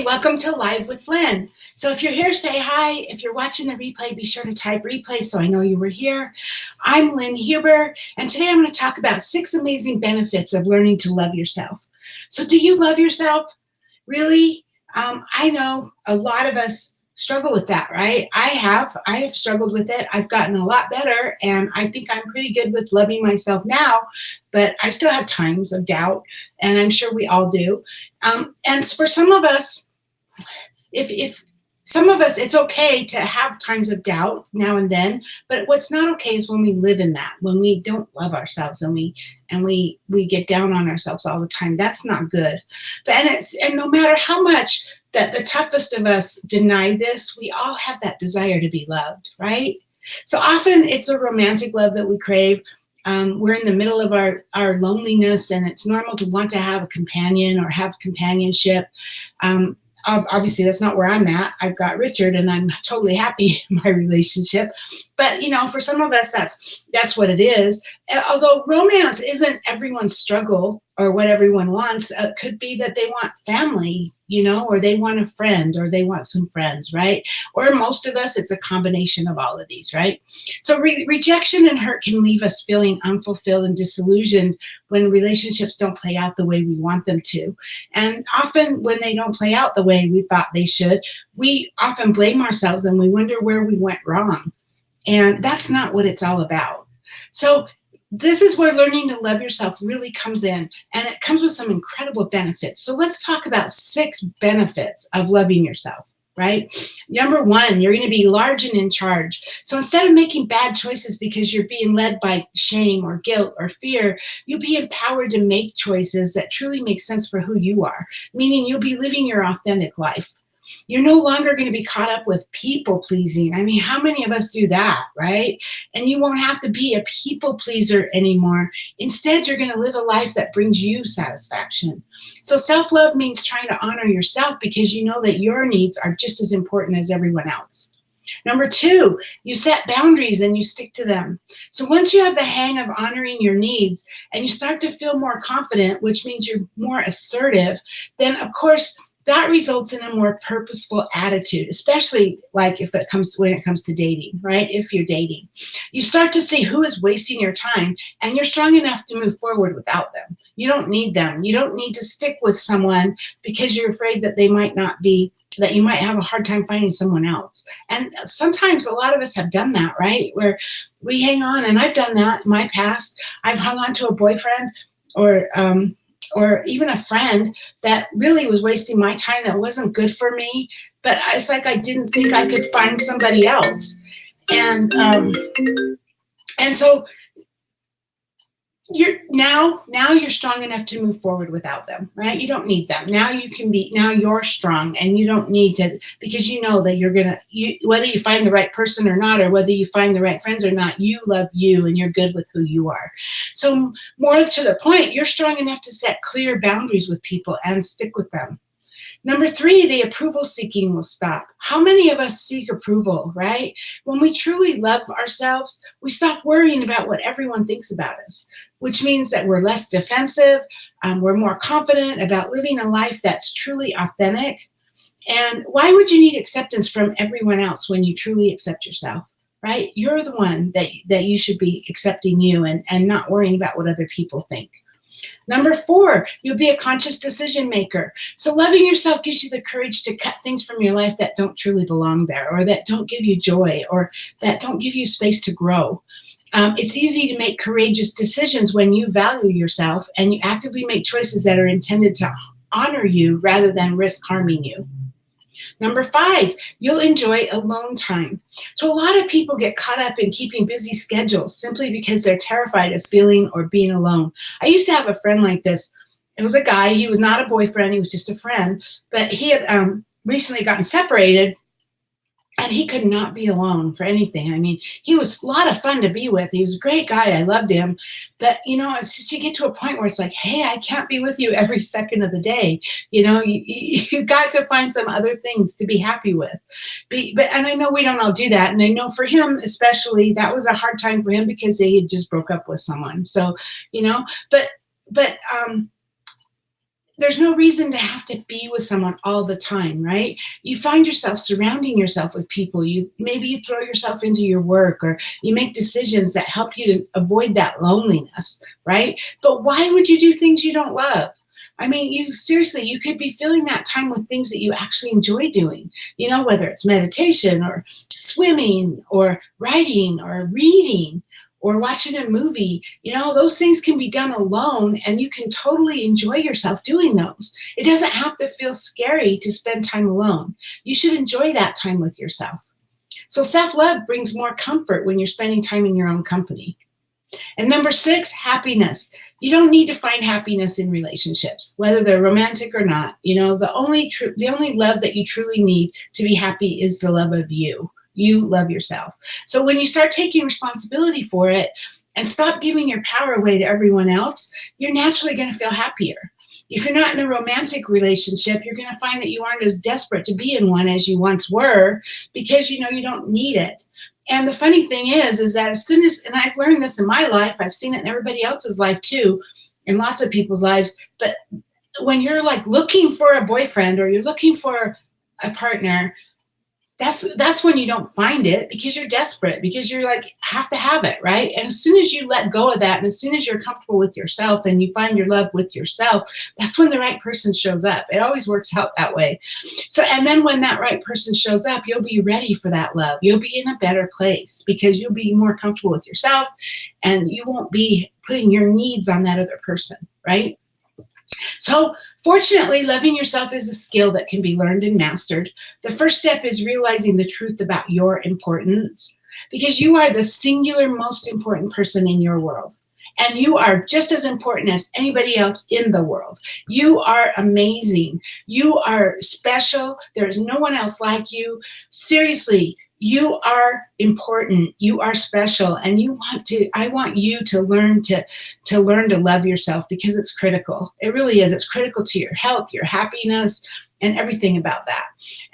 Hey, welcome to Live with Lynn. So if you're here, say hi. If you're watching the replay, be sure to type replay so I know you were here. I'm Lynn Huber, and today I'm going to talk about 6 amazing benefits of learning to love yourself. So do you love yourself? Really? I know a lot of us struggle with that, right? I have struggled with it. I've gotten a lot better, and I think I'm pretty good with loving myself now, but I still have times of doubt, and I'm sure we all do. And for some of us, if some of us, it's okay to have times of doubt now and then, but what's not okay is when we live in that, when we don't love ourselves and we get down on ourselves all the time. That's not good. And no matter how much that the toughest of us deny this, we all have that desire to be loved, right? So often it's a romantic love that we crave. We're in the middle of our loneliness, and it's normal to want to have a companion or have companionship. Obviously, that's not where I'm at. I've got Richard, and I'm totally happy in my relationship. But, for some of us, that's what it is. Although romance isn't everyone's struggle or what everyone wants. It could be that they want family, or they want a friend, or they want some friends, right? Or most of us, it's a combination of all of these, right? So rejection and hurt can leave us feeling unfulfilled and disillusioned when relationships don't play out the way we want them to. And often when they don't play out the way we thought they should, we often blame ourselves and we wonder where we went wrong. And that's not what it's all about. So this is where learning to love yourself really comes in, and it comes with some incredible benefits. So let's talk about 6 benefits of loving yourself, right? Number 1, you're going to be large and in charge. So instead of making bad choices because you're being led by shame or guilt or fear, you'll be empowered to make choices that truly make sense for who you are, meaning you'll be living your authentic life. You're no longer going to be caught up with people pleasing. I mean, how many of us do that, right? And you won't have to be a people pleaser anymore. Instead, you're going to live a life that brings you satisfaction. So self-love means trying to honor yourself because you know that your needs are just as important as everyone else. Number 2, you set boundaries and you stick to them. So once you have the hang of honoring your needs and you start to feel more confident, which means you're more assertive, then of course, that results in a more purposeful attitude, especially like when it comes to dating, right? If you're dating, you start to see who is wasting your time, and you're strong enough to move forward without them. You don't need them. You don't need to stick with someone because you're afraid that that you might have a hard time finding someone else. And sometimes a lot of us have done that, right? Where we hang on, and I've done that in my past. I've hung on to a boyfriend or even a friend that really was wasting my time, that wasn't good for me. But it's like I didn't think I could find somebody else. And so you're strong enough to move forward without them, right? You don't need them. Now you're strong, and you don't need to, because you know that whether you find the right person or not, or whether you find the right friends or not, you love you and you're good with who you are. So more to the point, you're strong enough to set clear boundaries with people and stick with them. Number 3, the approval seeking will stop. How many of us seek approval, right? When we truly love ourselves, we stop worrying about what everyone thinks about us, which means that we're less defensive, we're more confident about living a life that's truly authentic. And why would you need acceptance from everyone else when you truly accept yourself, right? You're the one that you should be accepting you and not worrying about what other people think. Number 4, you'll be a conscious decision maker. So loving yourself gives you the courage to cut things from your life that don't truly belong there, or that don't give you joy, or that don't give you space to grow. It's easy to make courageous decisions when you value yourself and you actively make choices that are intended to honor you rather than risk harming you. Number 5, you'll enjoy alone time. So a lot of people get caught up in keeping busy schedules simply because they're terrified of feeling or being alone. I used to have a friend like this. It was a guy. He was not a boyfriend. He was just a friend. But he had recently gotten separated, and he could not be alone for anything. I mean, he was a lot of fun to be with. He was a great guy. I loved him. But, it's just you get to a point where it's like, hey, I can't be with you every second of the day. You got to find some other things to be happy with. And I know we don't all do that. And I know for him especially, that was a hard time for him because they had just broke up with someone. So, but there's no reason to have to be with someone all the time, right? You find yourself surrounding yourself with people. Maybe you throw yourself into your work, or you make decisions that help you to avoid that loneliness, right? But why would you do things you don't love? I mean, you seriously, you could be filling that time with things that you actually enjoy doing, whether it's meditation or swimming or writing or reading or watching a movie. Those things can be done alone, and you can totally enjoy yourself doing those. It doesn't have to feel scary to spend time alone. You should enjoy that time with yourself. So self-love brings more comfort when you're spending time in your own company. And number 6, happiness. You don't need to find happiness in relationships, whether they're romantic or not. The only love that you truly need to be happy is the love of you. You love yourself. So when you start taking responsibility for it and stop giving your power away to everyone else, you're naturally going to feel happier. If you're not in a romantic relationship, you're going to find that you aren't as desperate to be in one as you once were, because you don't need it. And the funny thing is that as soon as, and I've learned this in my life, I've seen it in everybody else's life too, in lots of people's lives, but when you're like looking for a boyfriend or you're looking for a partner, that's when you don't find it, because you're desperate, because you're like, have to have it, right? And as soon as you let go of that, and as soon as you're comfortable with yourself and you find your love with yourself, that's when the right person shows up. It always works out that way. So, and then when that right person shows up, you'll be ready for that love. You'll be in a better place because you'll be more comfortable with yourself, and you won't be putting your needs on that other person, right? So fortunately, loving yourself is a skill that can be learned and mastered. The first step is realizing the truth about your importance, because you are the singular most important person in your world. And you are just as important as anybody else in the world. You are amazing. You are special. There is no one else like you. Seriously, you are important. You are special. And I want you to learn to love yourself, because it's critical. It really is. It's critical to your health, your happiness, and everything about that.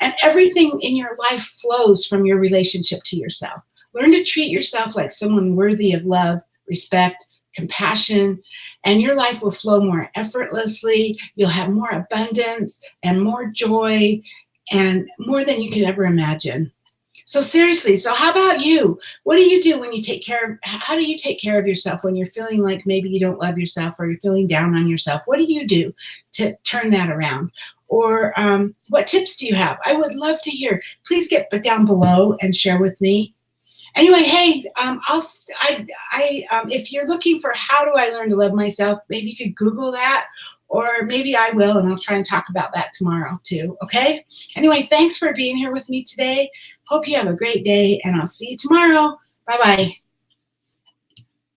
And everything in your life flows from your relationship to yourself. Learn to treat yourself like someone worthy of love, respect, compassion, and your life will flow more effortlessly. You'll have more abundance and more joy, and more than you can ever imagine. So seriously, so how about you? What do you do when you how do you take care of yourself when you're feeling like maybe you don't love yourself, or you're feeling down on yourself? What do you do to turn that around? Or what tips do you have? I would love to hear. Please get down below and share with me. Anyway, hey, if you're looking for how do I learn to love myself, maybe you could Google that, or maybe I will, and I'll try and talk about that tomorrow too, okay? Anyway, thanks for being here with me today. Hope you have a great day, and I'll see you tomorrow. Bye-bye.